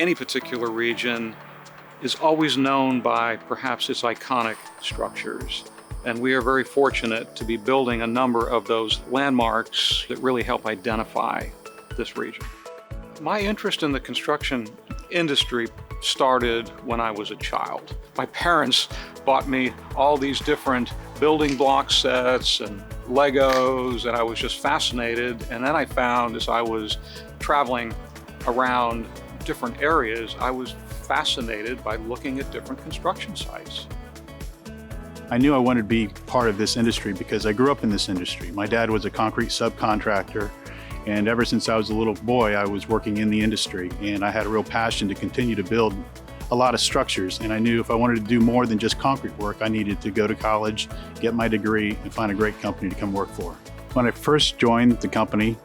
Any particular region is always known by perhaps its iconic structures. And we are very fortunate to be building a number of those landmarks that really help identify this region. My interest in the construction industry started when I was a child. My parents bought me all these different building block sets and Legos, and I was just fascinated. And then I found, as I was traveling around different areas, I was fascinated by looking at different construction sites. I knew I wanted to be part of this industry because I grew up in this industry. My dad was a concrete subcontractor, and ever since I was a little boy, I was working in the industry, and I had a real passion to continue to build a lot of structures. And I knew if I wanted to do more than just concrete work, I needed to go to college, get my degree, and find a great company to come work for. When I first joined the company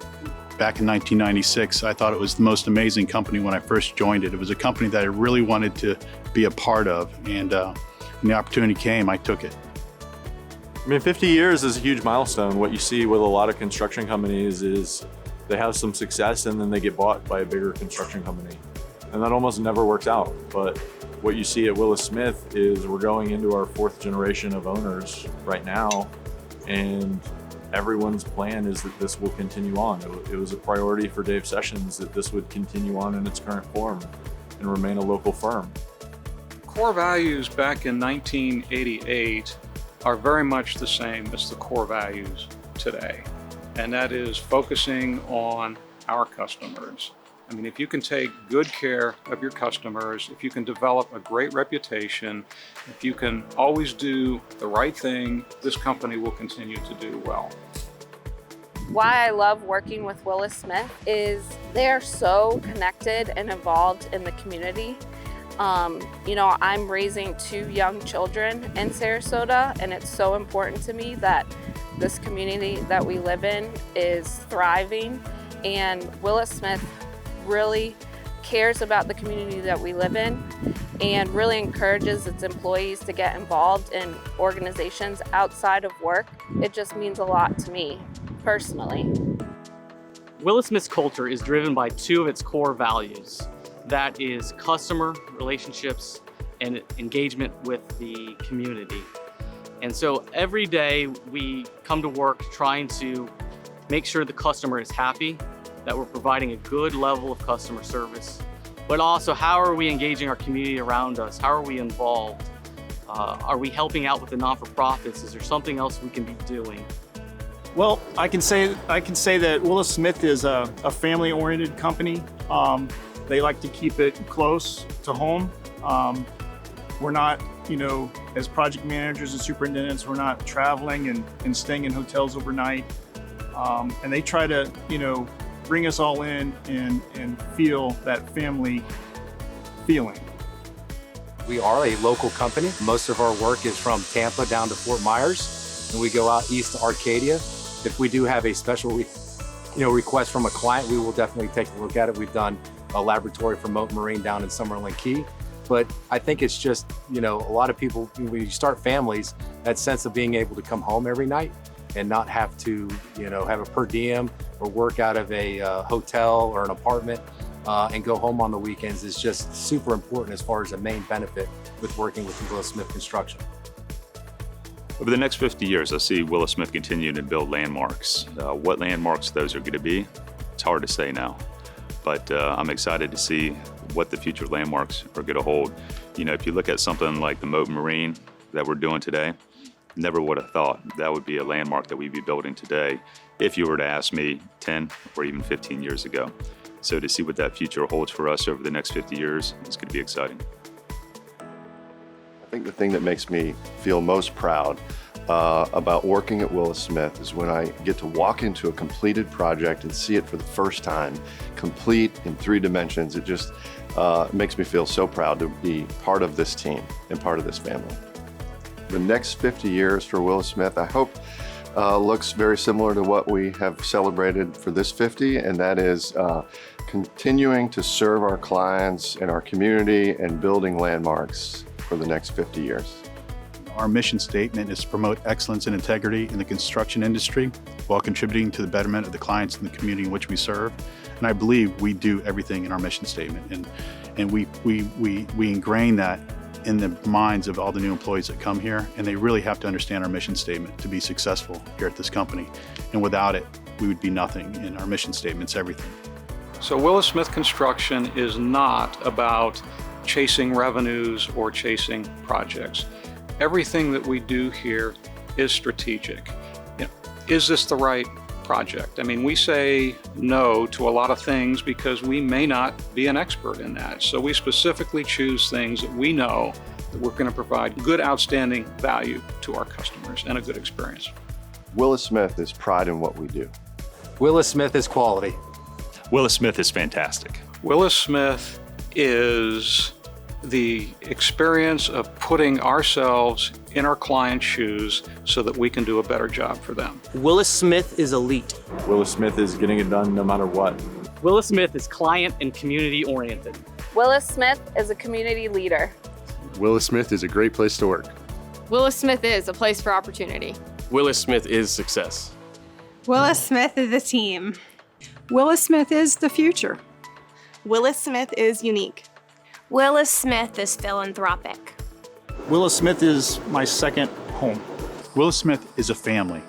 back in 1996, I thought it was the most amazing company when I first joined it. It was a company that I really wanted to be a part of, and when the opportunity came, I took it. I mean, 50 years is a huge milestone. What you see with a lot of construction companies is they have some success and then they get bought by a bigger construction company. And that almost never works out. But what you see at Willis Smith is we're going into our 4th generation of owners right now, and everyone's plan is that this will continue on. It was a priority for Dave Sessions that this would continue on in its current form and remain a local firm. Core values back in 1988 are very much the same as the core values today. And that is focusing on our customers. I mean, if you can take good care of your customers, if you can develop a great reputation, if you can always do the right thing, this company will continue to do well. Why I love working with Willis Smith is they're so connected and involved in the community. I'm raising 2 young children in Sarasota, and it's so important to me that this community that we live in is thriving, and Willis Smith really cares about the community that we live in and really encourages its employees to get involved in organizations outside of work. It just means a lot to me personally. Willis Smith's culture is driven by 2 of its core values. That is customer relationships and engagement with the community. And so every day we come to work trying to make sure the customer is happy, that we're providing a good level of customer service, but also how are we engaging our community around us? How are we involved? Are we helping out with the non-for-profits? Is there something else we can be doing? Well, I can say that Willis Smith is a family-oriented company. They like to keep it close to home. We're not, as project managers and superintendents, we're not traveling and staying in hotels overnight. And they try to, bring us all in and feel that family feeling. We are a local company. Most of our work is from Tampa down to Fort Myers, and we go out east to Arcadia. If we do have a special request from a client, we will definitely take a look at it. We've done a laboratory for Moat Marine down in Summerlin Key. But I think it's just, a lot of people, when you start families, that sense of being able to come home every night and not have to, have a per diem or work out of a hotel or an apartment and go home on the weekends is just super important as far as a main benefit with working with Willis Smith Construction. Over the next 50 years, I see Willis Smith continuing to build landmarks. What landmarks those are going to be, it's hard to say now. But I'm excited to see what the future landmarks are going to hold. If you look at something like the Moat Marine that we're doing today, never would have thought that would be a landmark that we'd be building today if you were to ask me 10 or even 15 years ago. So to see what that future holds for us over the next 50 years, it's going to be exciting. I think the thing that makes me feel most proud about working at Willis Smith is when I get to walk into a completed project and see it for the first time, complete in 3 dimensions. It just makes me feel so proud to be part of this team and part of this family. The next 50 years for Willis Smith, I hope, looks very similar to what we have celebrated for this 50, and that is continuing to serve our clients and our community and building landmarks for the next 50 years. Our mission statement is to promote excellence and integrity in the construction industry while contributing to the betterment of the clients and the community in which we serve. And I believe we do everything in our mission statement. And And we ingrain that in the minds of all the new employees that come here, and they really have to understand our mission statement to be successful here at this company. And without it, we would be nothing, and our mission statement's everything. So Willis Smith Construction is not about chasing revenues or chasing projects. Everything that we do here is strategic. You know, is this the right project? I mean, we say no to a lot of things because we may not be an expert in that. So we specifically choose things that we know that we're going to provide good, outstanding value to our customers and a good experience. Willis Smith is pride in what we do. Willis Smith is quality. Willis Smith is fantastic. Willis Smith is the experience of putting ourselves in our client's shoes so that we can do a better job for them. Willis Smith is elite. Willis Smith is getting it done no matter what. Willis Smith is client and community oriented. Willis Smith is a community leader. Willis Smith is a great place to work. Willis Smith is a place for opportunity. Willis Smith is success. Willis Smith is a team. Willis Smith is the future. Willis Smith is unique. Willis Smith is philanthropic. Willis Smith is my second home. Willis Smith is a family.